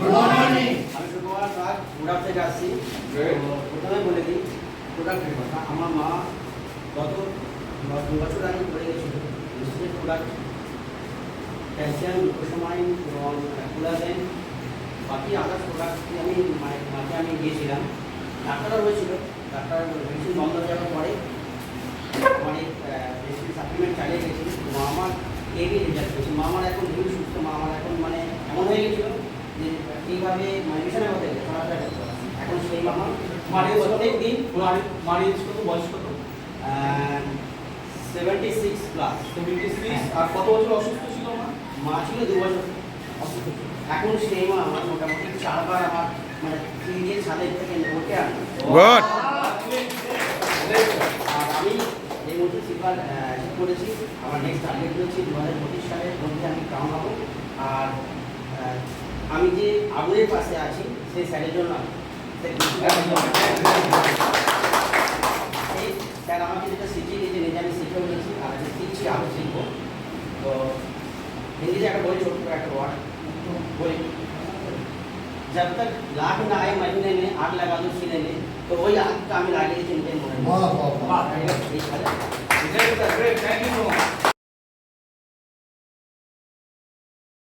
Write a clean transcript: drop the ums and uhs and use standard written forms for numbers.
Good morning. আমি সুকুমার নাগ উড়াপ থেকে আসছি। প্রথমে বলে দিই প্রোডাক্টের কথা। আমার মা গত 2 বছর আগে পড়ে গেছিল ইনস্টিটিউট প্রোডাক্ট ক্যালসিয়াম গ্লুকোসামাইন এবং কোলাজেন বাকি আদার্স প্রোডাক্ট আমি মাকে আমি দিয়েছিলাম। ডাক্তাররা হয়েছিল, ডাক্তার মেডিসিন বন্ধ হয়ে যাওয়ার পরে অনেক মেডিসিন সাপ্লিমেন্ট চালিয়ে গেছি। মা আমার হেভি রেজাল্ট পেয়েছি। মা আমার এখন হেভি সুস্থ। মা আমার এখন মানে এমন হয়ে গেছিলো যে এইভাবে মানে বিছানার মধ্যে চলাফেরা করতে পারছি। এখন সেই মা মারিয়ে প্রত্যেক দিন মারিয়ে কত বয়স কত? 76 প্লাস। 76। আর কত বছর অসুস্থ ছিল মা? মা ছিল 2 বছর অসুস্থ ছিল। এখন সেই মা আমার মোটামুটি 4বার আমার মানে দিয়ে ছাদের থেকে উঠে আনলো। গুড। আর আমি এই মুহূর্তে সিলভার অ্যাচিভ করেছি। আমার নেক্সট টার্গেট হচ্ছে 2025 সালের মধ্যে আমি ক্রাউন হবো। আর আমি যে আগুনের পাশে আছি সেই স্যারের জন্য স্যার আমাকে যেটা শিখিয়ে দিয়েছে নিজে আমি শিখেও নিয়েছি আর আমি শিখছি আরও শিখবো। তো হিন্দিতে একটা বই ছোট্ট একটা ওয়ার্ড বলি, जब तक लाख ना आए महीने में आग लगा दो सीने में। तो वही आग का আমি লাগিয়েছি নিজের মনে। বাহ বাহ বাহ। এই great great, thank you so much.